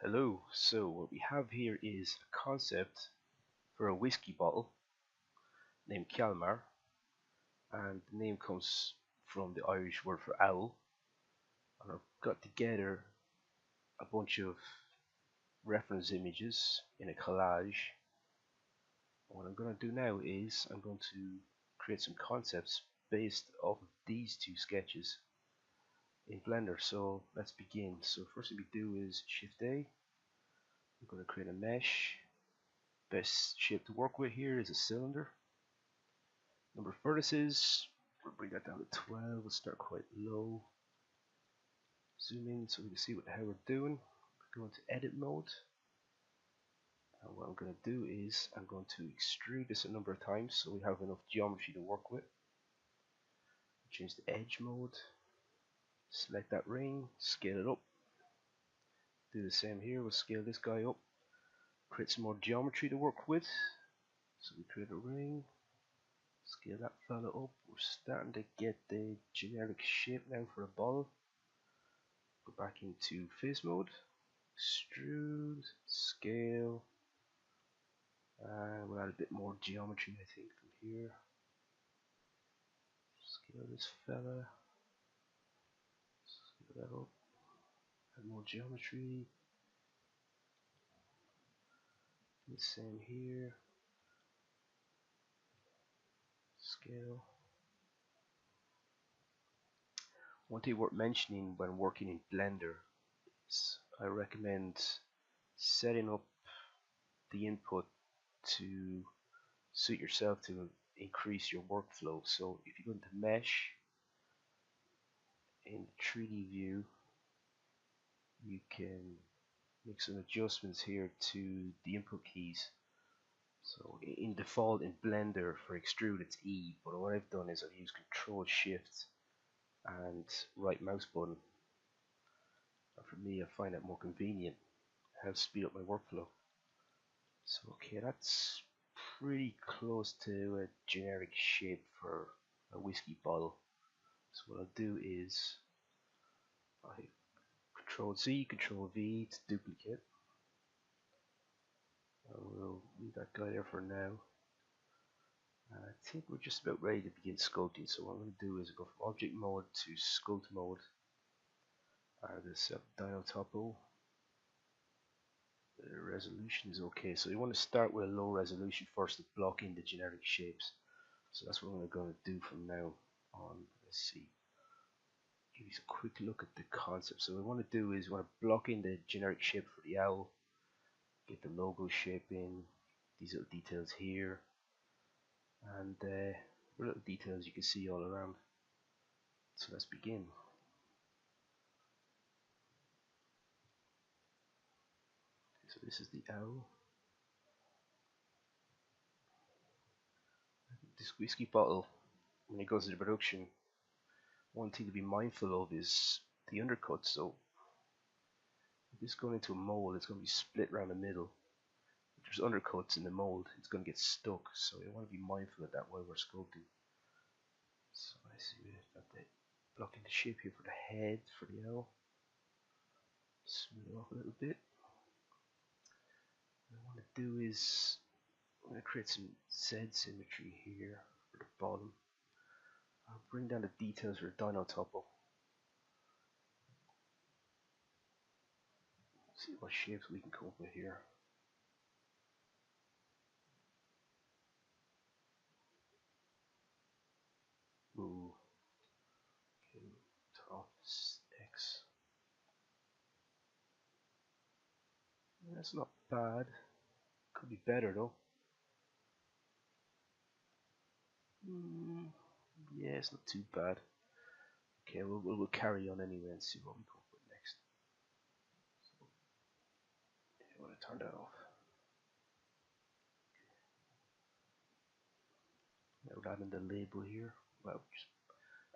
Hello, so what we have here is a concept for a whiskey bottle named Ciallmhar, and the name comes from the Irish word for owl. And I've got together a bunch of reference images in a collage. What I'm going to do now is I'm going to create some concepts based off of these two sketches in Blender. So let's begin. So first thing we do is Shift A. I'm going to create a mesh. Best shape to work with here is a cylinder. Number of vertices, we'll bring that down to 12. We'll start quite low. Zoom in so we can see how we're doing. Go into edit mode. And what I'm going to do is I'm going to extrude this a number of times so we have enough geometry to work with. Change the edge mode. Select that ring, scale it up. Do the same here. We'll scale this guy up. Create some more geometry to work with. So we create a ring. Scale that fella up. We're starting to get the generic shape now for a ball. Go back into phase mode, extrude, scale, and we'll add a bit more geometry I think from here. Scale this fella, scale that up, add more geometry, the same here, scale. One thing worth mentioning when working in Blender is I recommend setting up the input to suit yourself to increase your workflow. So if you go into mesh in the 3D view, you can make some adjustments here to the input keys. So in default in Blender for extrude it's E, but what I've done is I've used Control Shift and right mouse button. And for me I find that more convenient. It helps speed up my workflow. So okay, that's pretty close to a generic shape for a whiskey bottle. So what I'll do is I Control Z, Control V to duplicate. We'll leave that guy there for now. I think we're just about ready to begin sculpting. So what I'm going to do is go from object mode to sculpt mode. This Dino Topo. The resolution is okay. So you want to start with a low resolution first to block in the generic shapes. So that's what I'm going to do from now on. Let's see. Give you a quick look at the concept. So what we want to do is we want to block in the generic shape for the owl. Get the logo shape in. These little details here. And little details you can see all around. So let's begin. So this is the owl. This whiskey bottle, when it goes into production, one thing to be mindful of is the undercut. So if this going into a mold, it's going to be split around the middle. If there's undercuts in the mold, it's going to get stuck. So you want to be mindful of that while we're sculpting. So I see we've got the blocking the shape here for the head for the owl. Smooth it off a little bit. What I want to do is I'm going to create some Z symmetry here for the bottom. I'll bring down the details for the Dino Topo. See what shapes we can come up with here. Ooh. Okay, top X. That's not bad. Could be better though. Yeah, it's not too bad. Okay, we'll carry on anyway and see what we come up with next. So, I want to turn that off. Now we're adding the label here. Well, just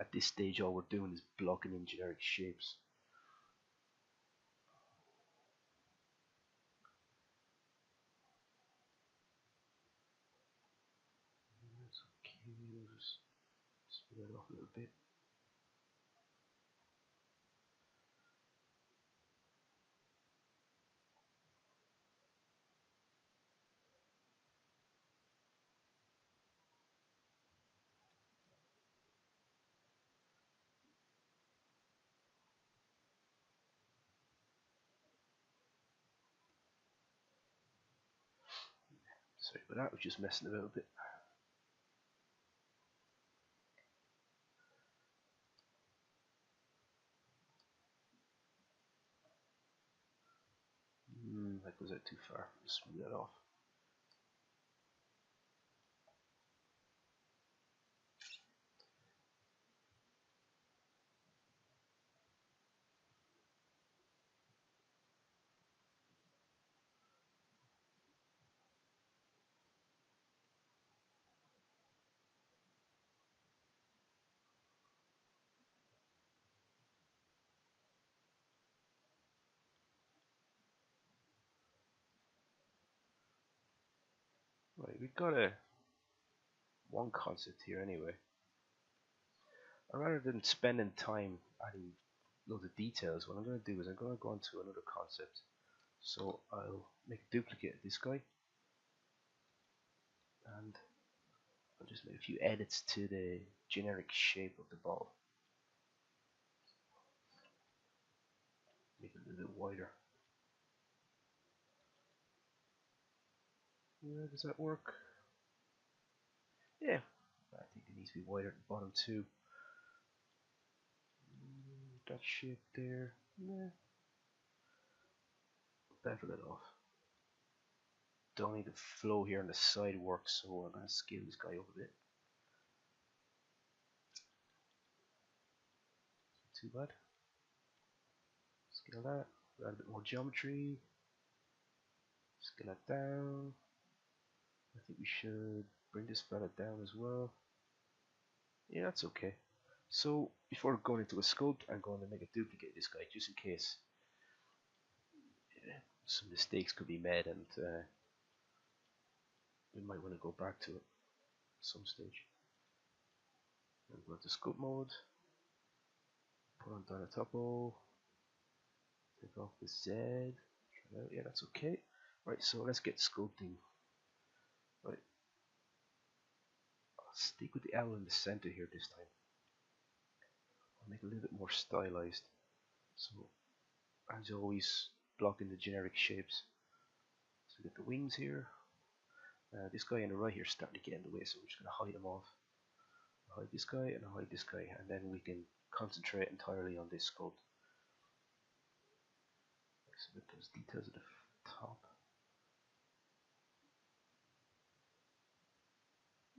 at this stage all we're doing is blocking in generic shapes. That's okay, we'll just split it off a little bit. Sorry about that, we're just messing about a bit. That goes out too far. Just smooth that off. Right, we've got one concept here anyway. And rather than spending time adding loads of details, what I'm going to do is I'm going to go into another concept. So I'll make a duplicate of this guy, and I'll just make a few edits to the generic shape of the ball. Make it a little bit wider. Yeah, does that work? Yeah, I think it needs to be wider at the bottom too. That shape there, yeah. Bevel it off. Don't need the flow here on the side work, so I'm going to scale this guy up a bit. Too bad. Scale that. Add a bit more geometry. Scale that down. I think we should bring this fella down as well. Yeah, that's okay. So before going into a sculpt, I'm going to make a duplicate of this guy just in case some mistakes could be made, and we might want to go back to it at some stage. And go to sculpt mode. Put on down a topo. Take off the Z. Yeah, that's okay. Right, so let's get sculpting. Right, I'll stick with the L in the center here this time. I'll make it a little bit more stylized. So, as always, blocking the generic shapes. So we get the wings here. This guy on the right here is starting to get in the way, so we're just going to hide him off. I'll hide this guy and I'll hide this guy, and then we can concentrate entirely on this sculpt. So get those details at the top.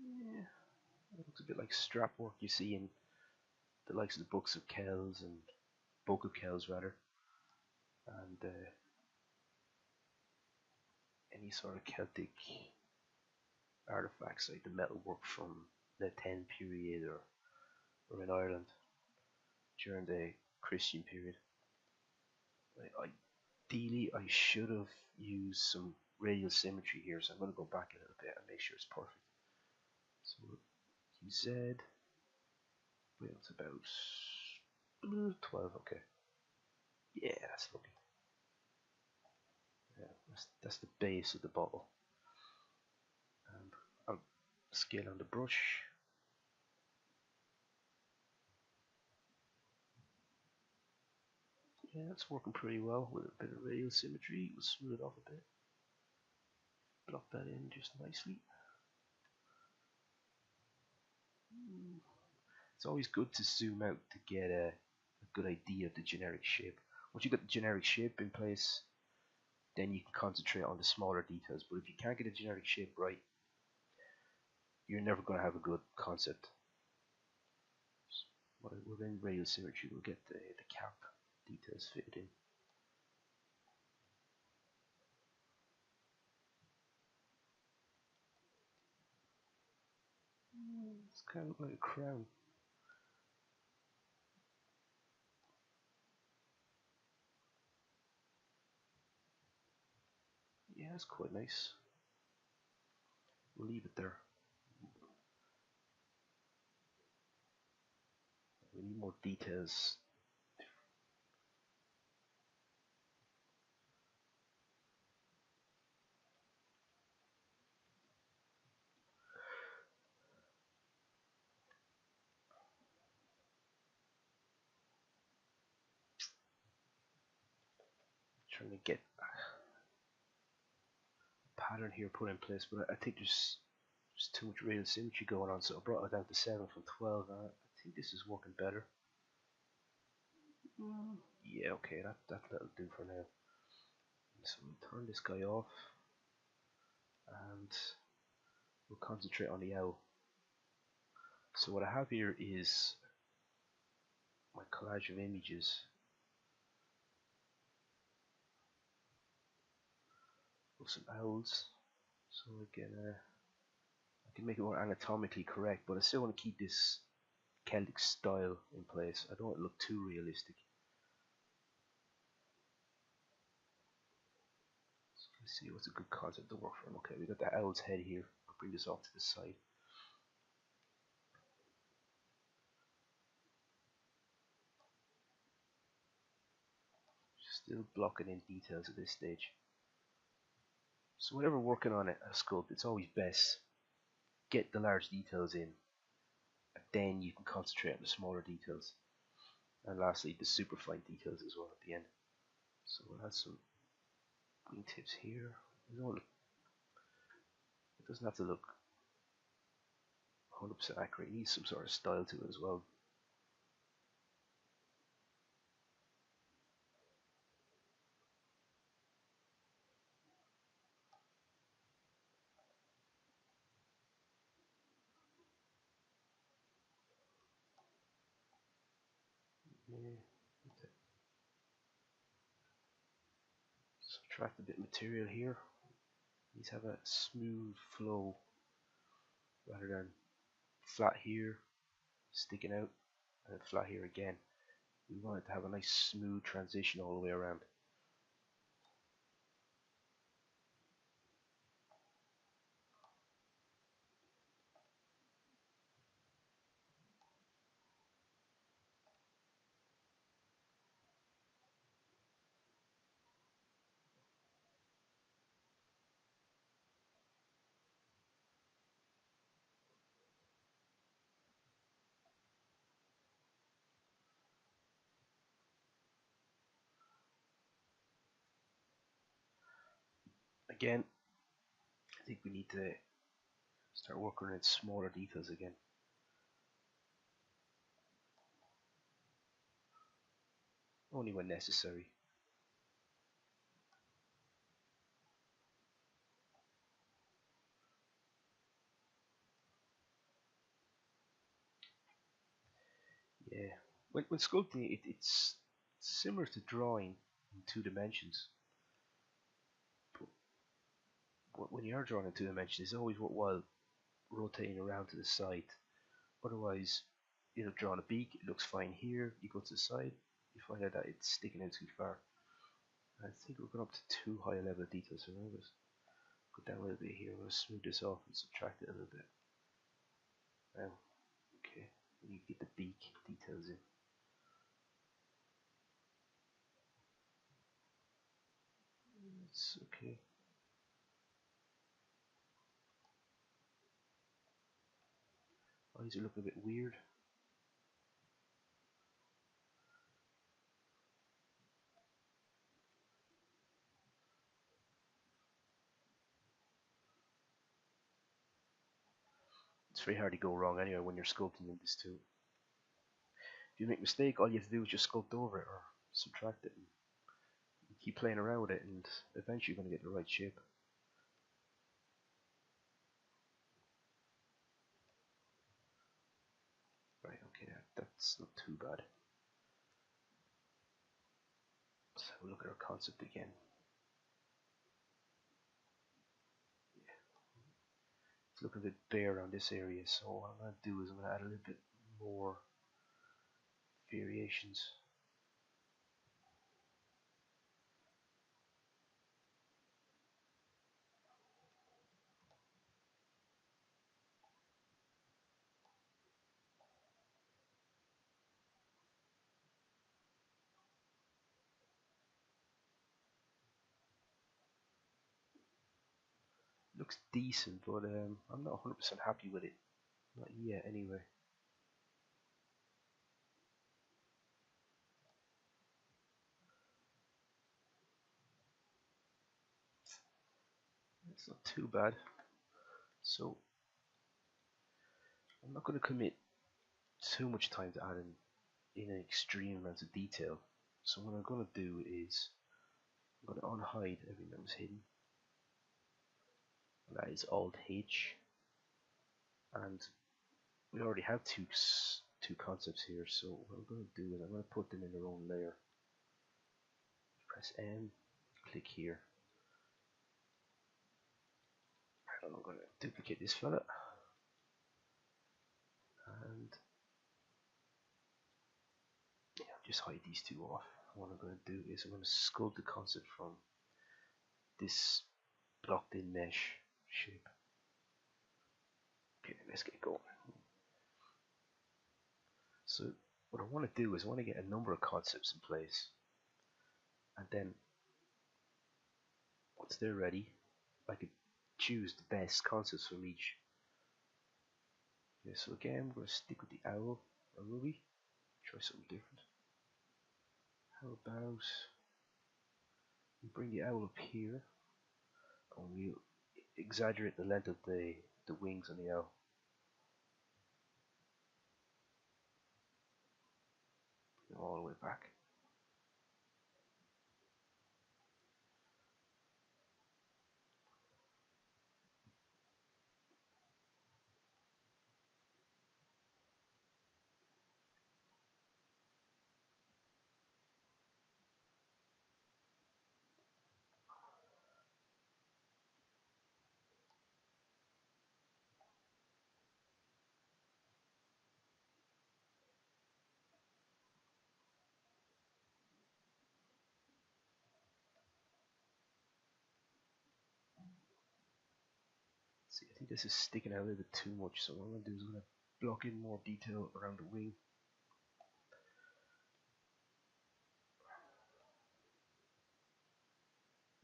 Yeah, it looks a bit like strap work you see in the likes of the books of Kells and Book of Kells rather, and any sort of Celtic artifacts like the metalwork from the 10 period or in Ireland during the Christian period. Ideally, I should have used some radial symmetry here, so I'm going to go back a little bit and make sure it's perfect. So QZ, well, it's about 12, okay. Yeah, that's looking. Yeah, that's the base of the bottle. And I'll scale on the brush. Yeah, it's working pretty well with a bit of radial symmetry. We'll smooth it off a bit. Block that in just nicely. It's always good to zoom out to get a good idea of the generic shape. Once you got the generic shape in place, then you can concentrate on the smaller details. But if you can't get a generic shape right, you're never going to have a good concept. Within radial symmetry, we'll get the cap details fitted in. It's kind of like a crown. Yeah, it's quite nice. We'll leave it there. We need more details. Trying to get pattern here put in place, but I think there's just too much real symmetry going on, so I brought it down to 7 from 12. I think this is working better. Yeah, okay, that'll do for now. So we'll turn this guy off, and we'll concentrate on the owl. So what I have here is my collage of images of some owls. So I can make it more anatomically correct, but I still want to keep this Celtic style in place. I don't want it to look too realistic. So let's see what's a good concept to work from. Okay, we got the owl's head here. I'll bring this off to the side. Still blocking in details at this stage. So whenever working on a sculpt, it's always best get the large details in, and then you can concentrate on the smaller details. And lastly, the super fine details as well at the end. So we'll add some wing tips here. It doesn't have to look 100% accurate. It needs some sort of style to it as well. Yeah. Subtract a bit of material here. These have a smooth flow rather than flat here, sticking out, and then flat here again. We want it to have a nice smooth transition all the way around. Again, I think we need to start working on smaller details again. Only when necessary. Yeah. When sculpting, it's similar to drawing in 2 dimensions. But when you are drawing in 2 dimensions, it's always worthwhile rotating around to the side. Otherwise, you know, drawing a beak, it looks fine here. You go to the side, you find out that it's sticking out too far. I think we're going up to too high a level of detail, so I'm going to go down a little bit here. I'm going to smooth this off and subtract it a little bit. Now, okay, you get the beak details in. It's okay. Eyes are looking a bit weird. It's very hard to go wrong anyway when you're sculpting in this tool. If you make a mistake, all you have to do is just sculpt over it or subtract it and keep playing around with it, and eventually you're going to get the right shape. Right, okay, that's not too bad. Let's have a look at our concept again. It's looking a bit bare on this area, so what I'm going to do is I'm going to add a little bit more variations. Looks decent, but I'm not 100% happy with it. Not yet, anyway. It's not too bad. So I'm not going to commit too much time to adding in an extreme amount of detail. So what I'm going to do is I'm going to unhide everything that was hidden. And that is Alt H. And we already have two concepts here. So what I'm going to do is I'm going to put them in their own layer. Press M, click here. And I'm going to duplicate this fella. And yeah, just hide these two off. What I'm going to do is I'm going to sculpt the concept from this blocked in mesh shape. Okay, let's get going. So what I want to do is I want to get a number of concepts in place, and then once they're ready I could choose the best concepts from each. Okay, so again we're going to stick with the owl, or will we? Try something different. How about we bring the owl up here and we'll exaggerate the length of the wings on the owl. All the way back. See, I think this is sticking out a little bit too much, so what I'm going to do is I'm going to block in more detail around the wing.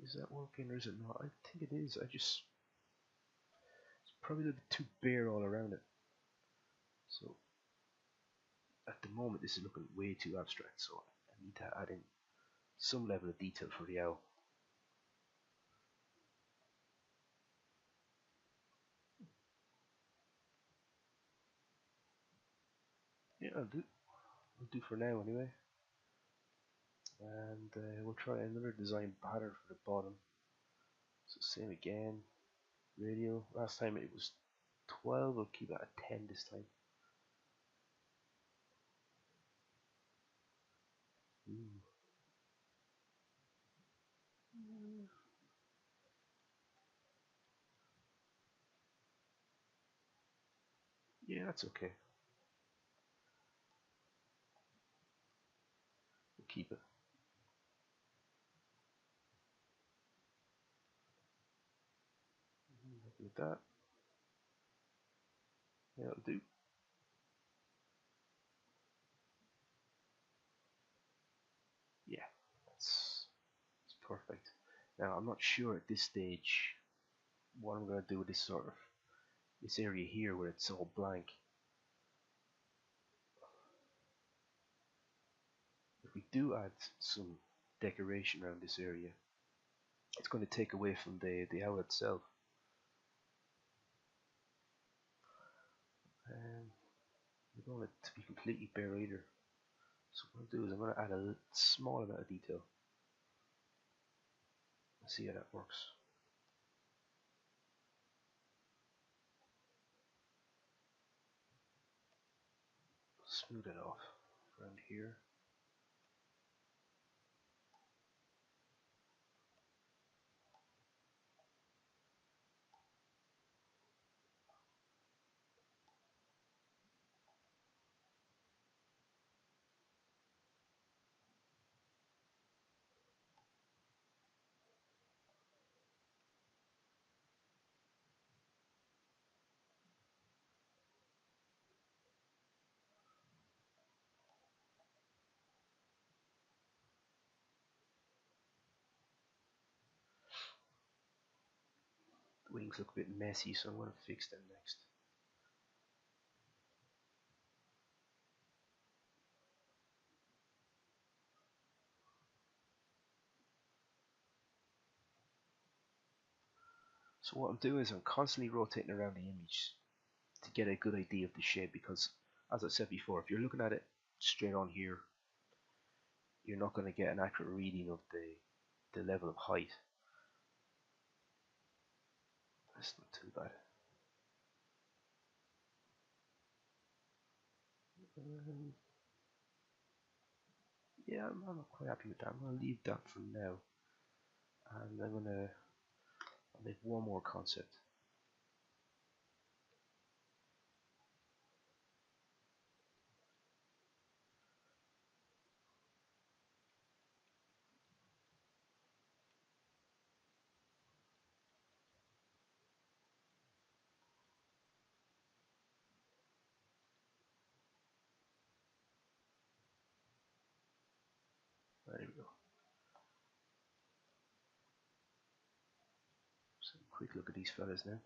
Is that working or is it not? I think it is. It's probably a little bit too bare all around it. So at the moment this is looking way too abstract, so I need to add in some level of detail for the owl. Yeah, I'll do for now anyway. And we'll try another design pattern for the bottom. So same again, radial. Last time it was 12, we'll keep it at 10 this time. Ooh. Yeah, that's okay. We'll keep it. Happy with that. Yeah, it'll do. Yeah, that's perfect. Now I'm not sure at this stage what I'm gonna do with this area here where it's all blank. If we do add some decoration around this area, it's going to take away from the owl itself. We don't want it to be completely bare either. So what I'll do is I'm going to add a small amount of detail. Let's see how that works. Smooth it off around here. The wings look a bit messy, so I'm going to fix them next. So what I'm doing is I'm constantly rotating around the image to get a good idea of the shape, because as I said before, if you're looking at it straight on here, you're not going to get an accurate reading of the level of height. That's not too bad. Yeah, I'm not quite happy with that. I'm going to leave that for now, and I'll make one more concept. There we go. So quick look at these fellas now.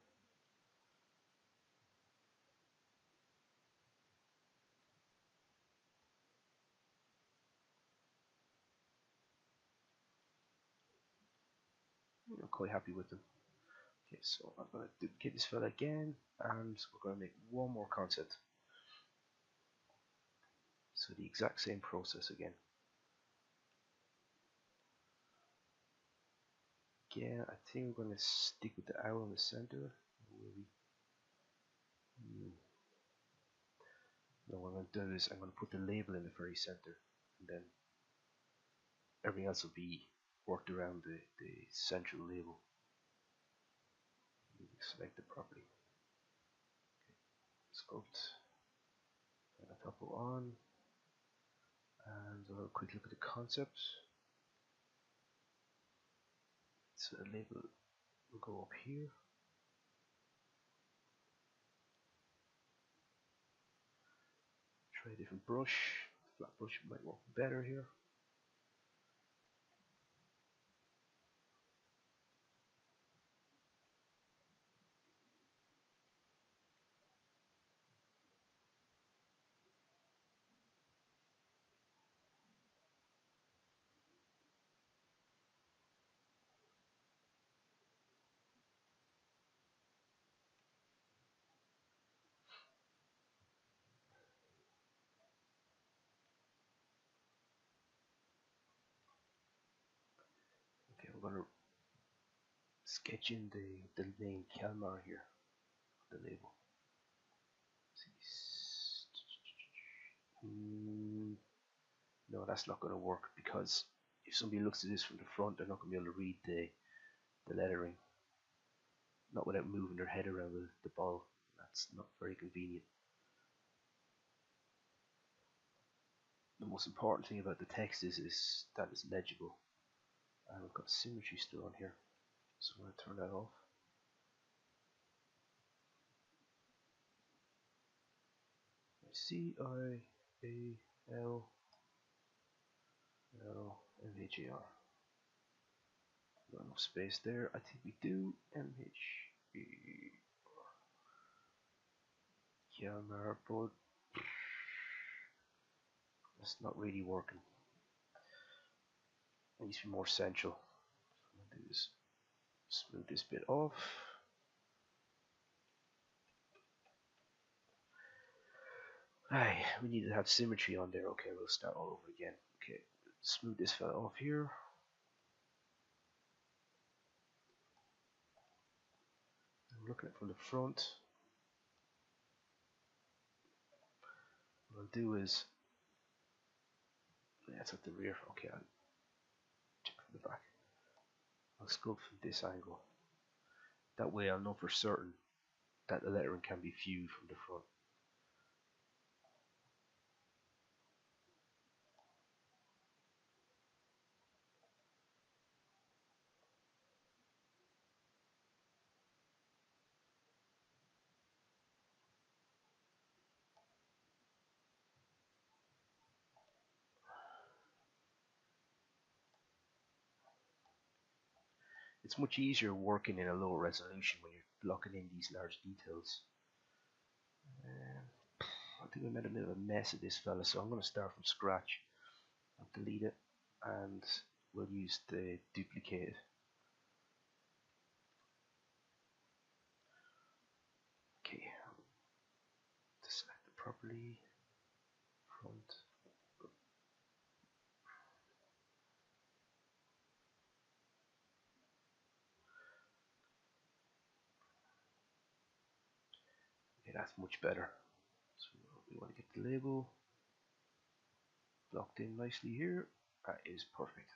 I'm quite happy with them. Okay, so I'm going to duplicate this fella again, and we're going to make one more concept. So the exact same process again. Again, I think we're going to stick with the owl in the center. No, what I'm going to do is I'm going to put the label in the very center, and then everything else will be worked around the central label. Select the property. Sculpt. And a topo on. And we'll have a quick look at the concept. So the label will go up here. Try a different brush. Flat brush might work better here. Okay, we're going to sketch in the name Ciallmhar here, the label. No, that's not going to work, because if somebody looks at this from the front, they're not going to be able to read the lettering. Not without moving their head around the ball. That's not very convenient. The most important thing about the text is that it's legible. And we've got symmetry still on here, so I'm going to turn that off. Ciallmhar. Got enough space there. I think we do. Ciallmhar, but that's not really working. It needs to be more central. What I'm going to do is smooth this bit off. Aye, we need to have symmetry on there. Okay, we'll start all over again. Okay, smooth this fella off here. I'm looking at it from the front. What I'll do is, that's at the rear. Okay, I'll check from the back. I'll sculpt from this angle. That way I'll know for certain that the lettering can be viewed from the front. It's much easier working in a lower resolution when you're blocking in these large details. I think I made a bit of a mess of this fella, so I'm going to start from scratch. I'll delete it, and we'll use the duplicate. properly. Front. Okay, that's much better. So we want to get the label blocked in nicely here. That is perfect.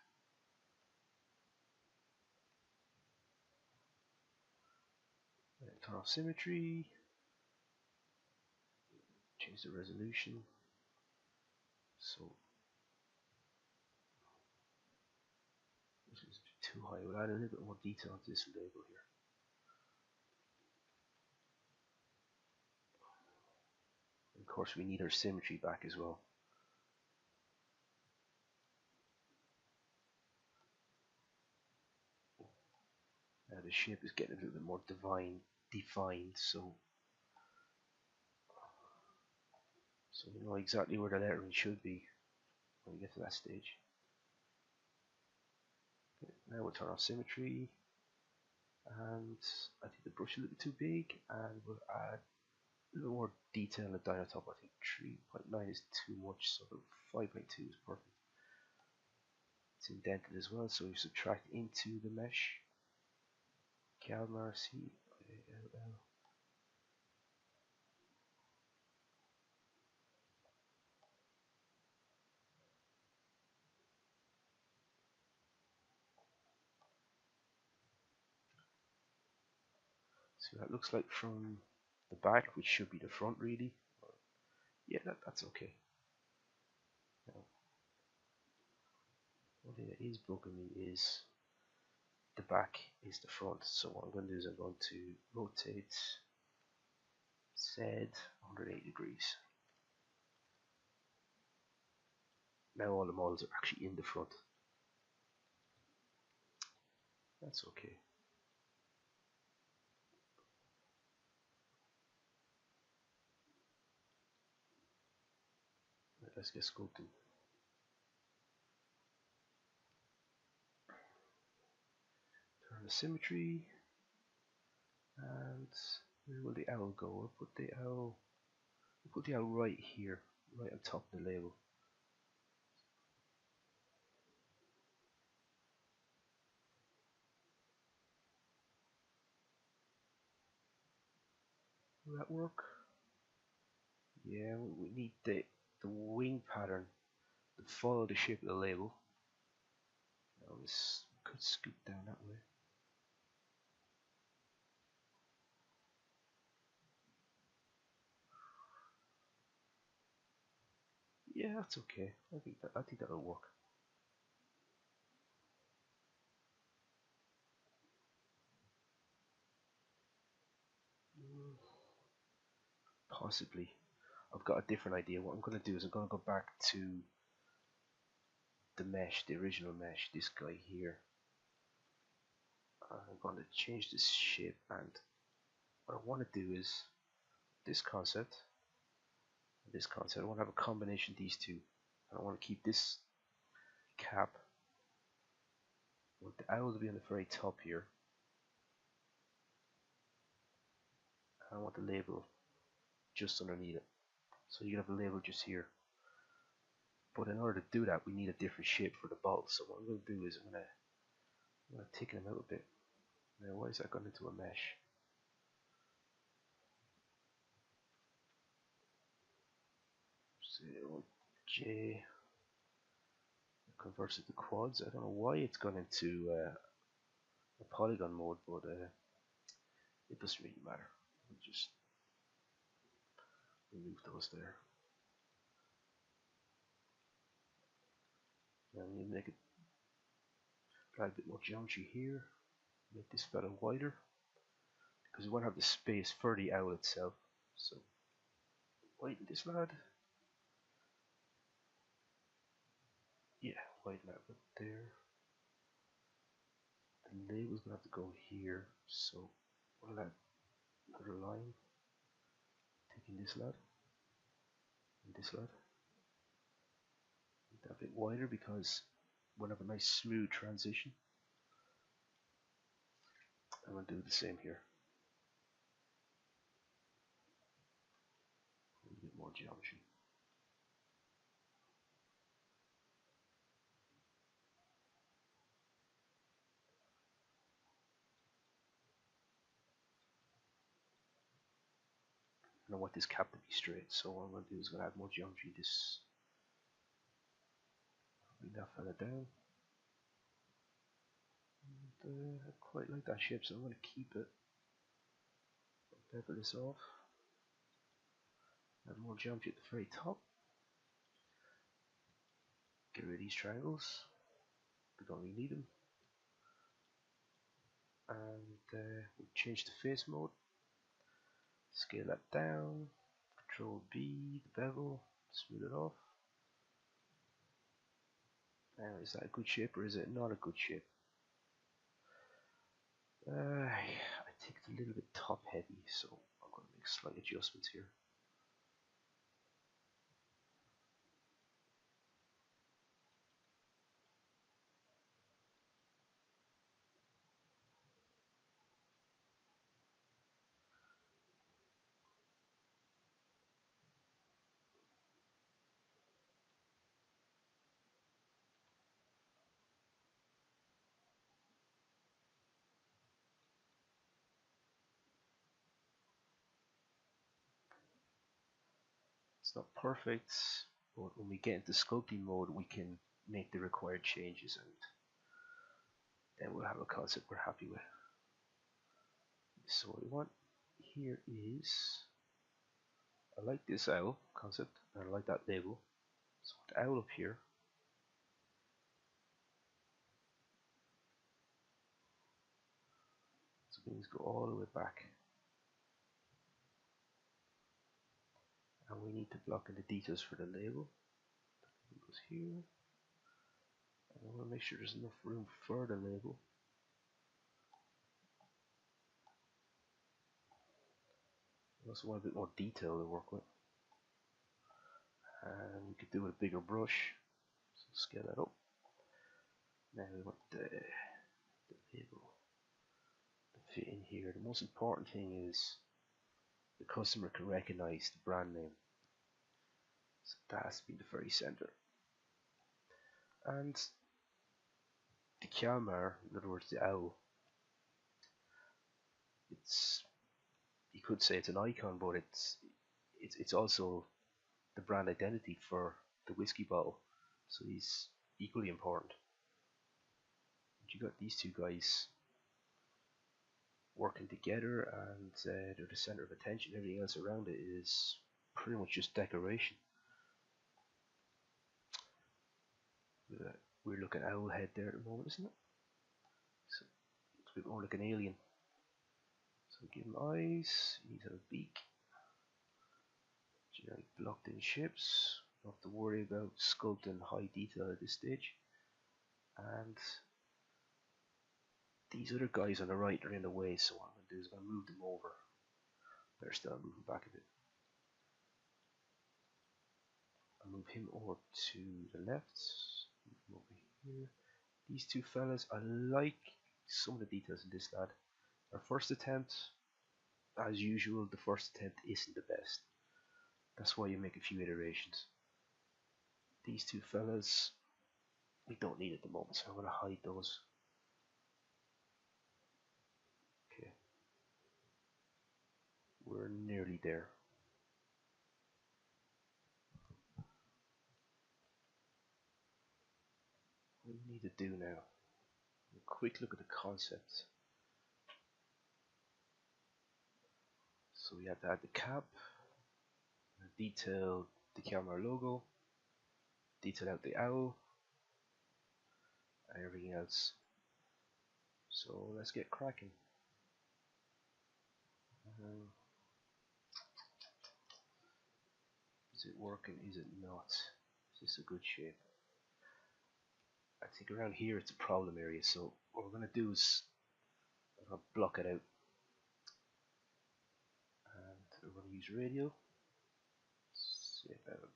And turn off symmetry. Change the resolution. So this is too high. We'll add a little bit more detail to this label here. And of course, we need our symmetry back as well. Now the shape is getting a little bit more defined, so we know exactly where the lettering should be when we get to that stage. Okay, now we'll turn off symmetry, and I think the brush is a little bit too big, and we'll add a little more detail down the top. I think 3.9 is too much, so 5.2 is perfect. It's indented as well, so we subtract into the mesh. Ciallmhar, Ciallmhar. So that looks like from the back, which should be the front really. Yeah, that's okay. Now, one thing that is bugging me is the back is the front. So what I'm going to do is I'm going to rotate Z 180 degrees. Now all the models are actually in the front. That's okay. Let's get sculpting. Turn the symmetry, and where will the owl go? We'll put the owl right here, right on top of the label. Will that work? Yeah, we need the wing pattern to follow the shape of the label. Now this could scoot down that way. Yeah, that's okay. I think that'll work. Possibly. I've got a different idea. What I'm going to do is I'm going to go back to the mesh, the original mesh, this guy here. I'm going to change this shape, and what I want to do is this concept, I want to have a combination of these two. And I want to keep this cap, I want the owl to be on the very top here. I want the label just underneath it. So you can have the label just here. But in order to do that, we need a different shape for the ball. So what I'm going to do is I'm going to thicken them out a bit. Now, why is that gone into a mesh? So J converts it to quads. I don't know why it's gone into a polygon mode, but it doesn't really matter. We'll just remove those there. Now we need to make it add a bit more geometry here. Make this fella wider because we want to have the space for the owl itself. So widen this lad. Yeah, widen that bit there. The label's gonna have to go here. So we'll add another line. Taking this lad and this lad. Make that a bit wider because we'll have a nice smooth transition. I'm gonna do the same here. A bit more geometry. I want this cap to be straight, so what I'm going to do is going to add more geometry. This bring that fella down. And, I quite like that shape, so I'm going to keep it. Bevel this off. Add more geometry at the very top. Get rid of these triangles. We don't really need them. And we'll change the face mode. Scale that down. Control B, the bevel. Smooth it off. Now, is that a good shape or is it not a good shape? I think it's a little bit top heavy, so I'm going to make slight adjustments here. It's not perfect, but when we get into sculpting mode, we can make the required changes, and then we'll have a concept we're happy with. So what we want here is, I like this owl concept, and I like that label. So the owl up here, so things go all the way back, and we need to block in the details for the label. It goes here, and I want to make sure there's enough room for the label. I also want a bit more detail to work with, and we could do with a bigger brush, so scale that up. Now we want the label to fit in here. The most important thing is the customer can recognize the brand name, so that has to be the very center. And the Ciallmhar, in other words the owl, it's, you could say it's an icon, but it's also the brand identity for the whiskey bottle, so he's equally important. You got these two guys working together, and they're the center of attention. Everything else around it is pretty much just decoration. We're looking at owl head there at the moment, isn't it? So it's a bit more like an alien. So give him eyes, he needs to have a beak. Generic blocked in shapes. Don't have to worry about sculpting high detail at this stage. And these other guys on the right are in the way, so what I'm going to do is I'm going to move them over. Better still, move them back a bit. I'll move him over to the left. Move him over here. These two fellas, I like some of the details in this lad. Our first attempt, as usual, the first attempt isn't the best. That's why you make a few iterations. These two fellas, we don't need at the moment, so I'm going to hide those. Okay. We're nearly there. What we need to do now, a quick look at the concept. So we have to add the cap, detail the Ciallmhar logo, detail out the owl, and everything else. So let's get cracking. Is it working? Is it not? Is this a good shape? I think around here it's a problem area, so what we're going to do is I'm going to block it out, and we're going to use radial, say about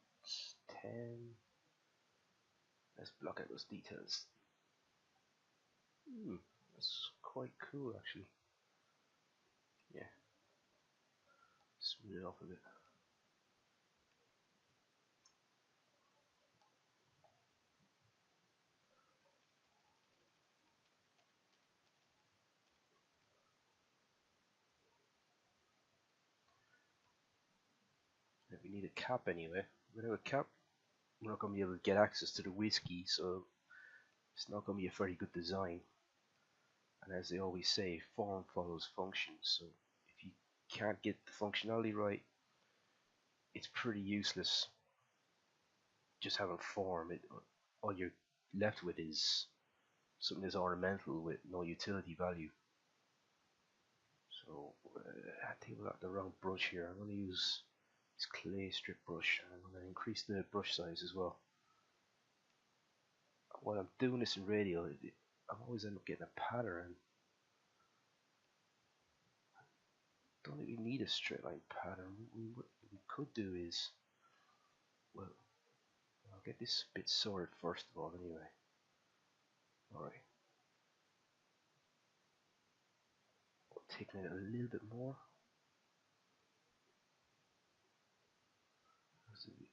10. Let's block out those details. That's quite cool actually. Yeah, smooth it off a bit. we need a cap anyway. Without a cap, we're not going to be able to get access to the whiskey, so it's not going to be a very good design. And as they always say, form follows function. So if you can't get the functionality right, it's pretty useless just having form. All you're left with is something that's ornamental with no utility value. So I think I got the wrong brush here. I'm going to use this clay strip brush, and I'm going to increase the brush size as well. While I'm doing this in radio, I'm always end up getting a pattern. Don't even need a straight line pattern. What we could do is, well, I'll get this bit sorted first of all anyway. Alright. Taking it a little bit more.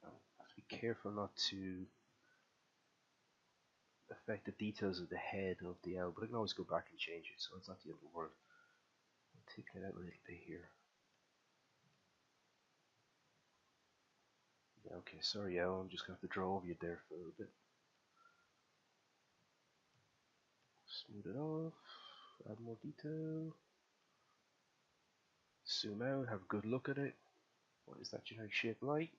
I have to be careful not to affect the details of the head of the owl, but I can always go back and change it, so it's not the end of the world. I'm taking it out a little bit here. Yeah, okay, sorry owl, I'm just going to have to draw over you there for a little bit. Smooth it off, add more detail. Zoom out, have a good look at it. What is that generic shape like?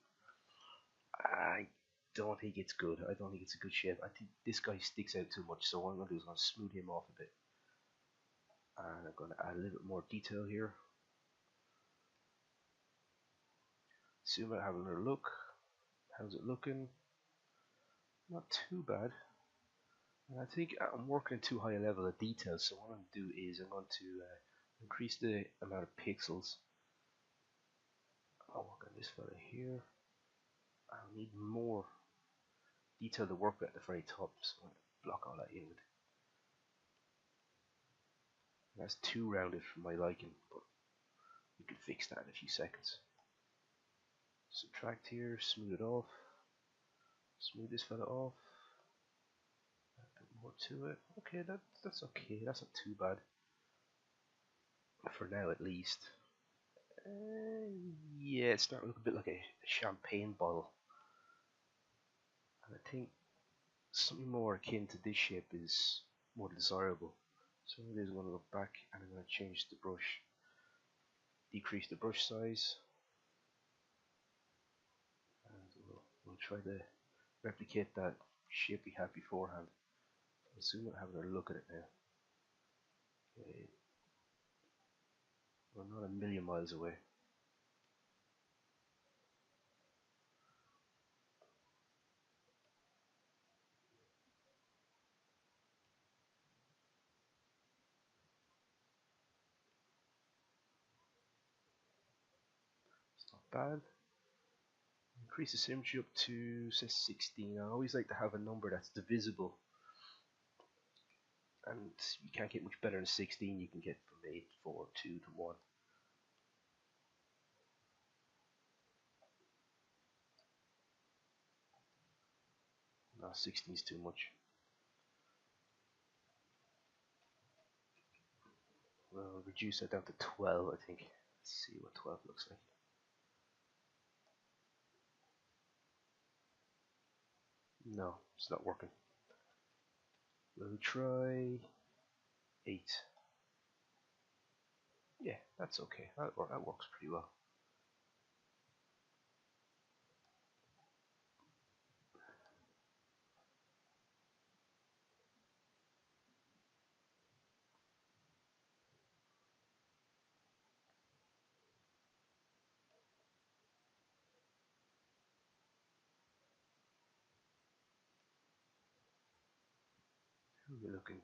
I don't think it's good. I don't think it's a good shape. I think this guy sticks out too much, so what I'm going to do is I'm going to smooth him off a bit. And I'm going to add a little bit more detail here. Zoom out, have another look. How's it looking? Not too bad. And I think I'm working too high a level of detail, so what I'm going to do is I'm going to increase the amount of pixels. I'll work on this fella here. I'll need more detail to work with at the very top, so I'm going to block all that in with. That's too rounded for my liking, but we can fix that in a few seconds. Subtract here, smooth it off, smooth this fella off, add a bit more to it. Okay, that's okay, that's not too bad. For now at least. Yeah, it's starting to look a bit like a champagne bottle. And I think something more akin to this shape is more desirable. So what I'm going to do is I'm going to look back and I'm going to change the brush, decrease the brush size, and we'll try to replicate that shape we had beforehand. I'll zoom out, have another look at it now. Okay. We're not a million miles away. It's not bad. Increase the symmetry up to, say, 16. I always like to have a number that's divisible. And you can't get much better than 16. You can get from 8, 4, 2 to 1. No, 16 is too much. We'll reduce that down to 12, I think. Let's see what 12 looks like. No, it's not working. We'll try 8. Yeah, that's okay. That works pretty well. How are we looking?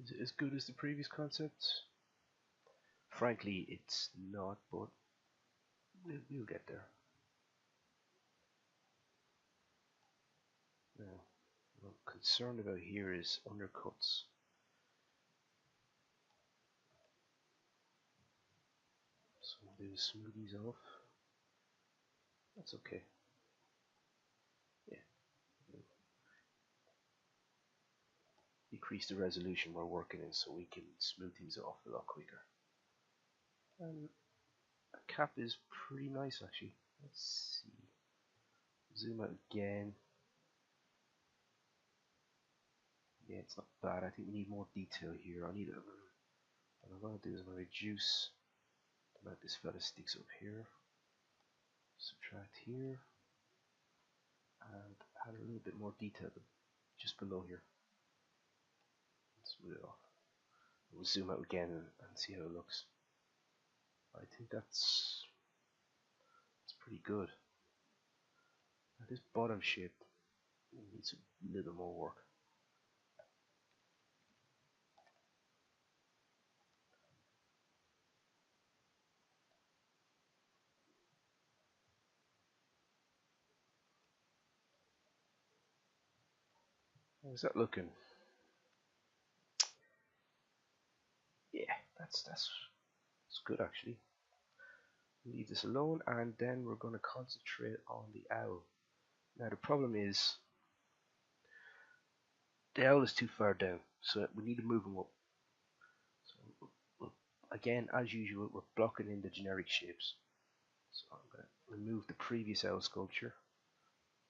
Is it as good as the previous concepts? Frankly, it's not, but we'll get there. Now, what I'm concerned about here is undercuts. So we'll do smooth these off. That's okay. increase the resolution we're working in so we can smooth things off a lot quicker. And a cap is pretty nice actually. Let's see. Zoom out again. Yeah, it's not bad. I think we need more detail here. What I'm going to do is I'm going to reduce the amount this fella sticks up here. Subtract here. And add a little bit more detail just below here. Smooth it off. We'll zoom out again and see how it looks. I think that's pretty good. Now this bottom shape needs a little more work. How's that looking? Yeah, that's good actually. Leave this alone, and then we're going to concentrate on the owl. Now the problem is the owl is too far down, so we need to move him up. So again, as usual, we're blocking in the generic shapes. So I'm going to remove the previous owl sculpture.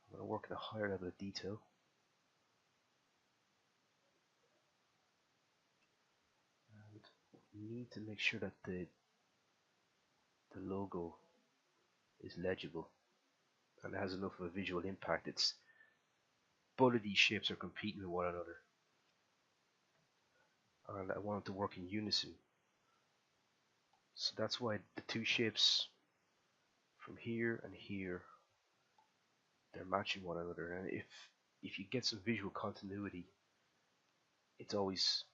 I'm going to work at a higher level of detail. And we need to make sure that the logo is legible and it has enough of a visual impact. Both of these shapes are competing with one another, and I want it to work in unison. So that's why the two shapes from here and here, they're matching one another. And if you get some visual continuity, it's always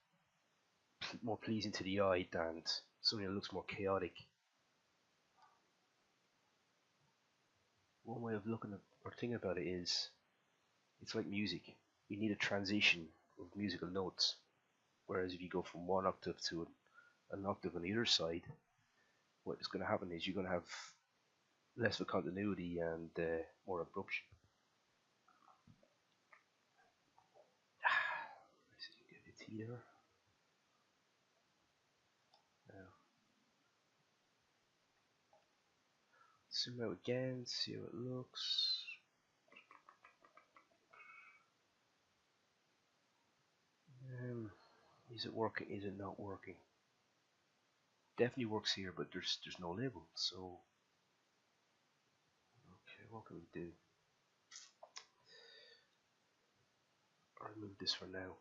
more pleasing to the eye than something that looks more chaotic. One way of looking at or thinking about it is, it's like music. You need a transition of musical notes. Whereas if you go from one octave to an octave on the other side, what is going to happen is you're going to have less of a continuity and more abruption. Let's see, get it here. Now, zoom out again, see how it looks. Is it working? Is it not working? Definitely works here, but there's no label. So, okay, what can we do? I'll remove this for now.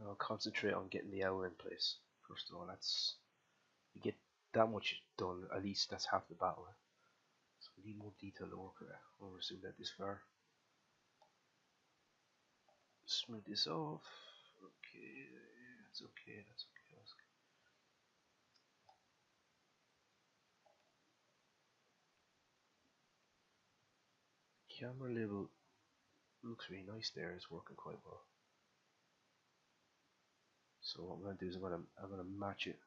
I'll concentrate on getting the owl in place. First of all, we get that much done, at least that's half the battle. So we need more detail to work with. I'll zoom that this far. Smooth this off. Okay, that's okay, that's okay, that's okay. Camera level looks really nice there, it's working quite well. So what I'm going to do is I'm going to match it,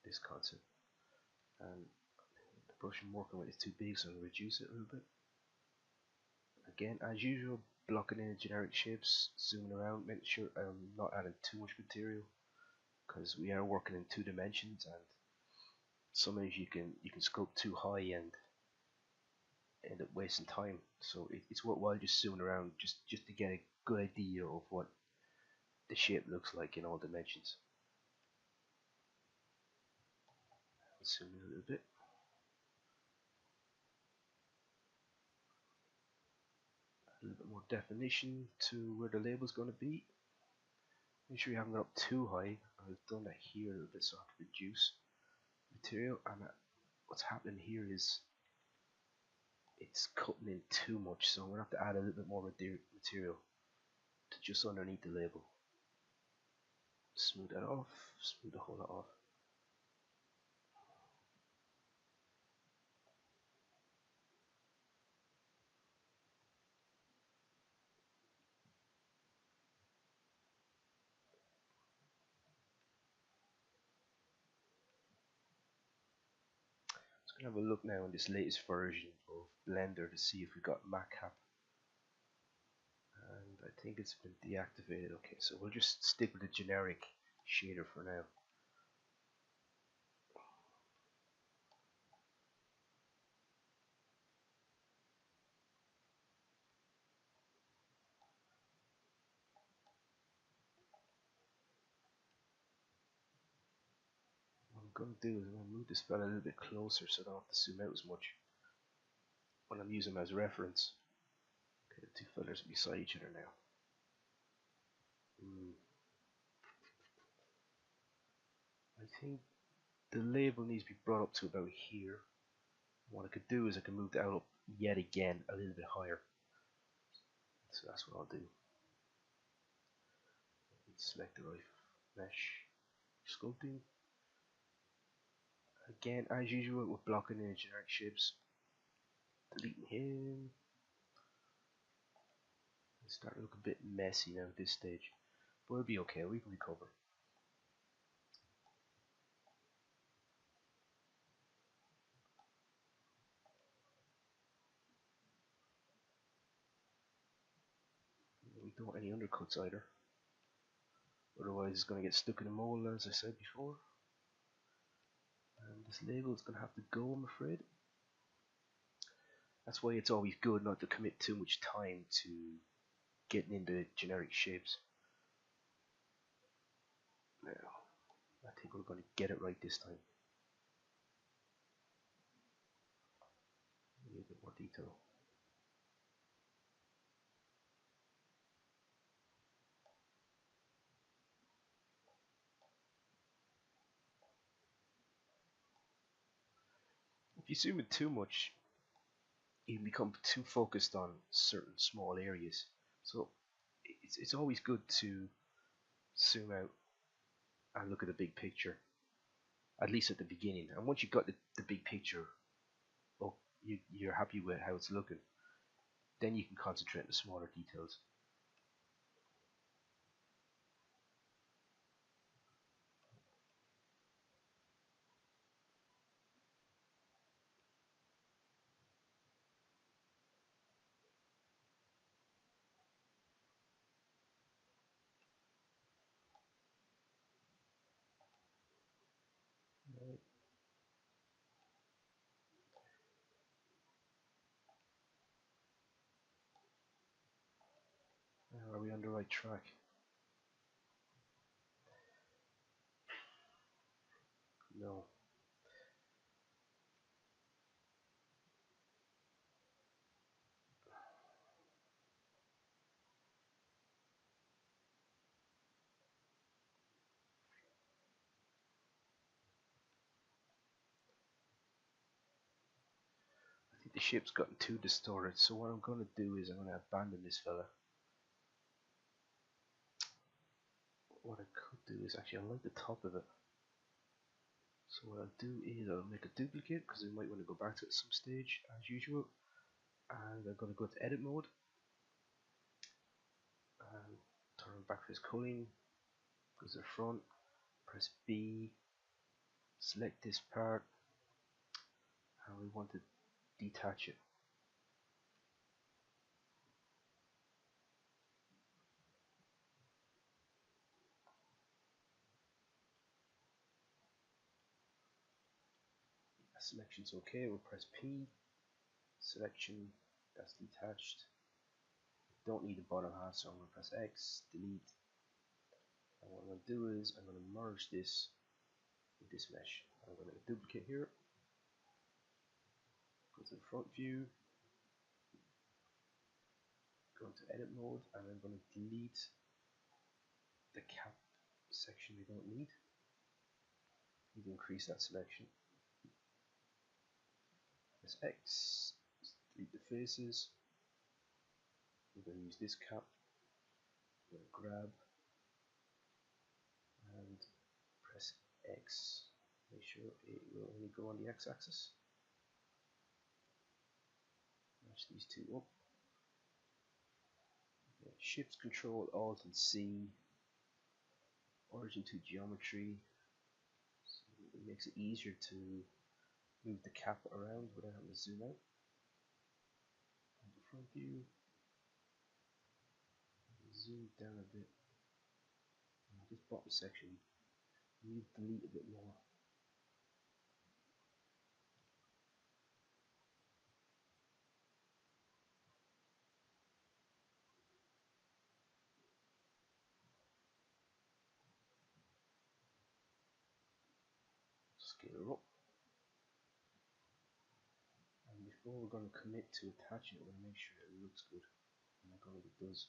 this concept. And the brush I'm working with is too big, so I'm going to reduce it a little bit. Again, as usual, blocking in the generic shapes, zooming around, making sure I'm not adding too much material, because we are working in 2 dimensions, and sometimes you can sculpt too high and end up wasting time. So it's worthwhile just zooming around just to get a good idea of what the shape looks like in all dimensions. I'll zoom in a little bit. A little bit more definition to where the label is going to be. Make sure you haven't got up too high. I've done that here a little bit, so I have to reduce material. And what's happening here is it's cutting in too much, so I'm going to have to add a little bit more material to just underneath the label. Smooth that off, smooth the whole lot off. Let's have a look now in this latest version of Blender to see if we got matte cap I think it's been deactivated. Okay, so we'll just stick with the generic shader for now. What I'm going to do is I'm going to move this fella a little bit closer so I don't have to zoom out as much when I'm using him as reference. Okay, the two fellas are beside each other now. I think the label needs to be brought up to about here. What I could do is I can move the out up yet again a little bit higher. So that's what I'll do. Select the right mesh, sculpting. Again, as usual, we're blocking in generic shapes. Deleting him. It's starting to look a bit messy now at this stage, but it'll be okay. We can recover. We don't want any undercuts either. Otherwise, it's going to get stuck in the mold, as I said before. And this label is going to have to go, I'm afraid. That's why it's always good not to commit too much time to getting into generic shapes. Now, I think we're going to get it right this time. Need a bit more detail. If you zoom in too much, you become too focused on certain small areas. So it's always good to zoom out and look at the big picture, at least at the beginning. And once you've got the big picture, you're happy with how it's looking, then you can concentrate on the smaller details. Right. Are we on the right track? No. I think the shape's gotten too distorted, so what I'm going to do is I'm going to abandon this fella. What I could do is actually I like the top of it. So what I'll do is I'll make a duplicate because we might want to go back to it at some stage as usual. And I'm going to go to edit mode and turn back face culling, go to the front, press B, select this part, and we want to detach it. Selection's okay, we'll press P, selection, that's detached. Don't need the bottom half, so I'm going to press X, delete. And what I'm going to do is I'm going to merge this with this mesh. I'm going to duplicate here, go to the front view, go into edit mode, and I'm going to delete the cap section we don't need. Need to increase that selection. Press X, delete the faces. We're going to use this cap. We're going to grab and press X. Make sure it will only go on the X axis. Match these two up. Shift Control Alt and C. Origin to geometry. So it makes it easier to move the cap around without having to zoom out. And the front view. zoom it down a bit. This bottom section, you need to delete a bit more. Scale her up. And before we're going to commit to attaching it, we're going to make sure it looks good. And I think it does.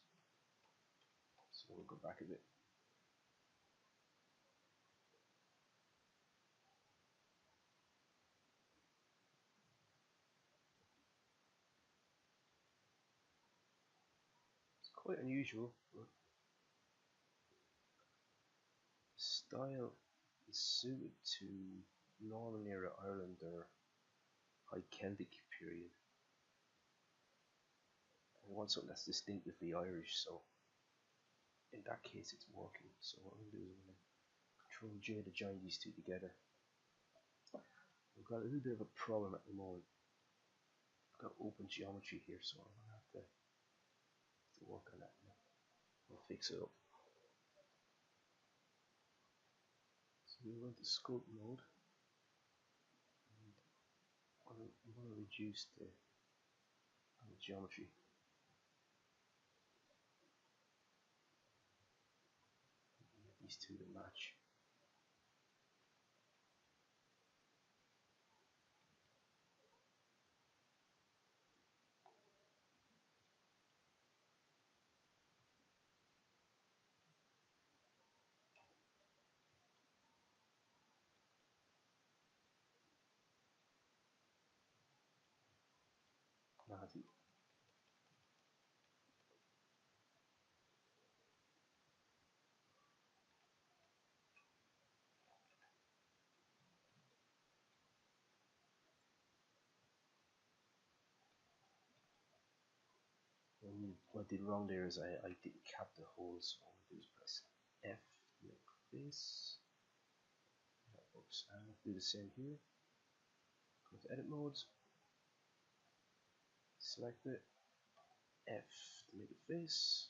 So we'll go back a bit. It's quite unusual, but the style is suited to Northern era Ireland or High Celtic period. I want something that's distinctively Irish, so in that case it's working. So what I'm going to do is I'm going to Control J to join these two together. We've got a little bit of a problem at the moment. I've got open geometry here, so I'm going to have to work on that now. We'll fix it up. So we went to sculpt mode. And I'm going to reduce the geometry. These two to match. Natty. What I did wrong there is I didn't cap the hole, so all I do is press F like this. Oops, and I'll do the same here. Go to edit modes, select it, F to make it face,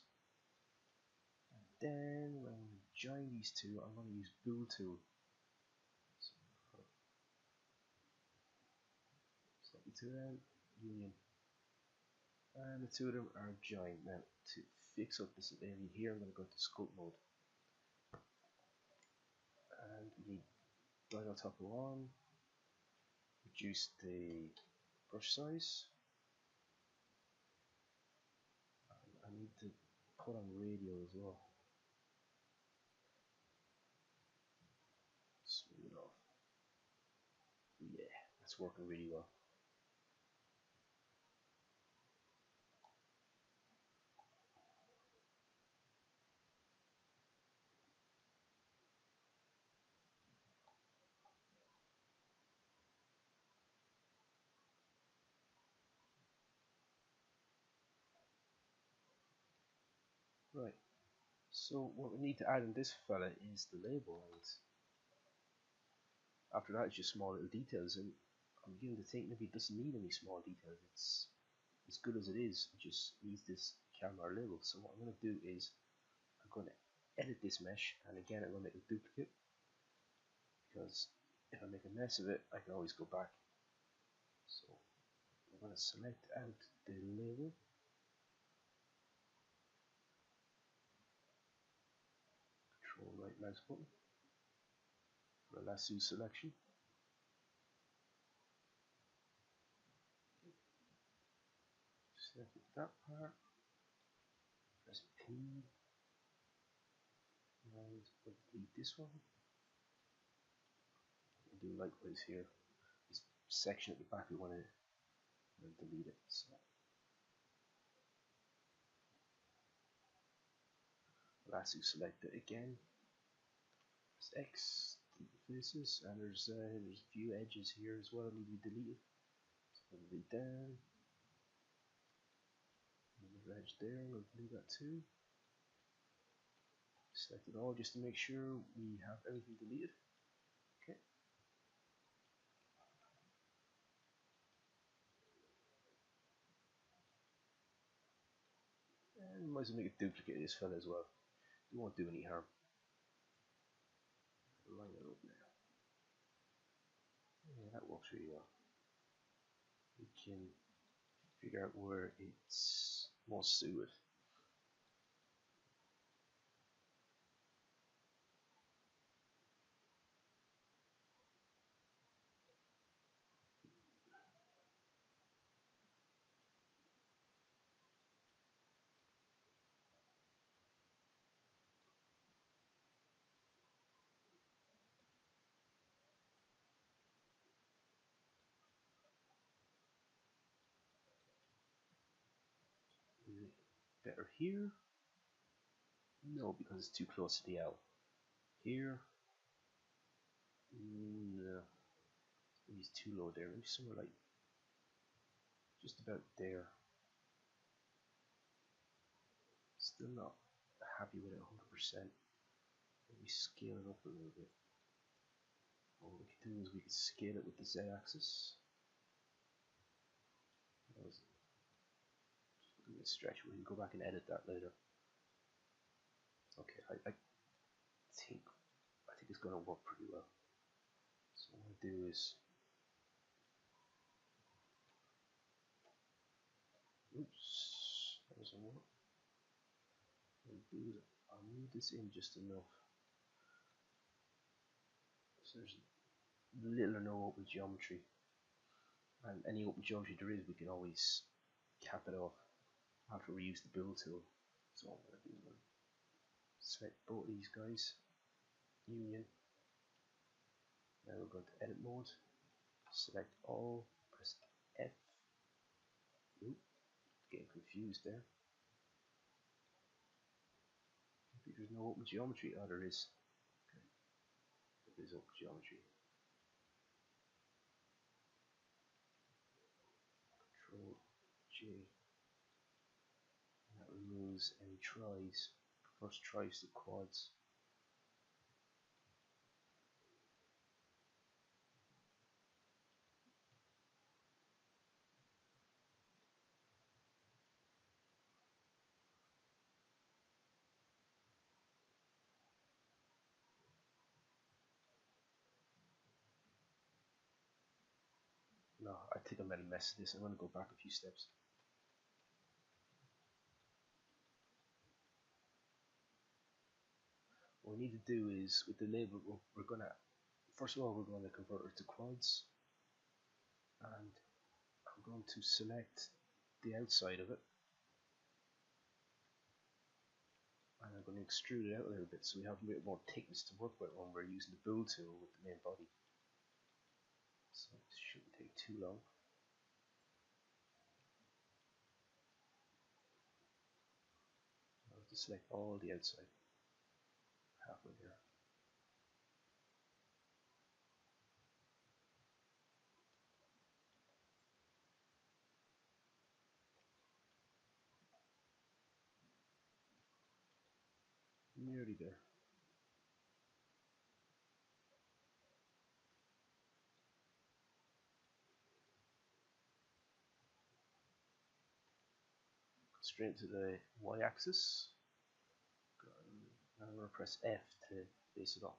and then when we join these two, I'm going to use Bool tool. So, select the two of them, union, and the two of them are joined. Now to fix up this area here, I'm going to go to sculpt mode, and we need right on top of one, reduce the brush size. I need to put on radial as well. Smooth it off. Yeah, that's working really well. Right. So what we need to add in this fella is the label, and after that it's just small little details, and I'm beginning to think maybe it doesn't need any small details. It's as good as it is. It just needs this Ciallmhar label. So what I'm going to do is I'm going to edit this mesh, and again I'm going to make a duplicate, because if I make a mess of it I can always go back. So I'm going to select out the label, Control right mouse button for a lasso selection. Select that part, press P, and delete this one. I'll do likewise here. This section at the back we want to delete it. So lasso select it again. Press X, delete the faces, and there's a few edges here as well that need to be deleted. So I'll delete down. Another edge there, I'm going to delete that too. Select it all just to make sure we have everything deleted. Okay. And might as well make a duplicate of this fella as well. It won't do any harm. Line it up now. Yeah, that works really well. We can figure out where it's most suited. Better here? No, because it's too close to the L. Here? No. He's too low there. Maybe somewhere like just about there. Still not happy with it 100%. Maybe scale it up a little bit. What we could do is we could scale it with the Z axis. That was a stretch. We can go back and edit that later. Okay, I think it's going to work pretty well. So what I'll do is, oops, that doesn't work. I'll move this in just enough. So there's little or no open geometry, and any open geometry there is, we can always cap it off after we use the build tool. So what I'm going to do is select both these guys, union. Now we're going to edit mode, select all, press F. Oop, getting confused there. Maybe there's no open geometry. Oh, there is. Okay. There is open geometry. Control J. And that removes any tries. First tries to quads. No, I think I made a mess of this. I'm going to go back a few steps. What we need to do is, with the label, we're going to, first of all, we're going to convert it to quads. And I'm going to select the outside of it. And I'm going to extrude it out a little bit so we have a bit more thickness to work with when we're using the build tool with the main body. So it shouldn't take too long. I'll have to select all the outside halfway there. Nearly there. Straight to the y-axis. I'm going to press F to base it off.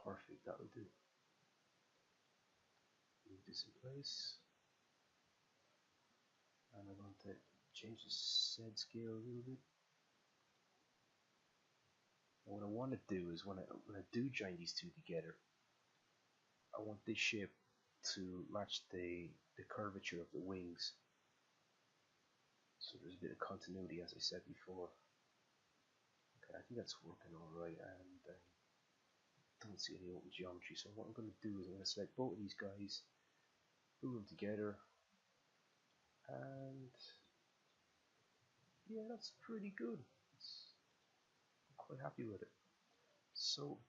Perfect, that will do. Move this in place. And I'm going to change the Z scale a little bit. And what I want to do is when I do join these two together, I want this shape to match the curvature of the wings. So there's a bit of continuity, as I said before. Okay, I think that's working alright, and I don't see any open geometry. So what I'm going to do is I'm going to select both of these guys, move them together, and yeah, that's pretty good. I'm quite happy with it. So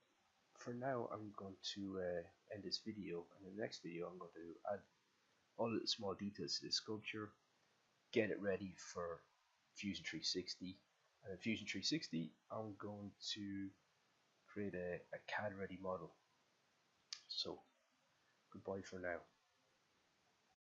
for now, I'm going to end this video, and in the next video I'm going to add all the small details to this sculpture, get it ready for Fusion 360, and in Fusion 360 I'm going to create a CAD ready model. So goodbye for now.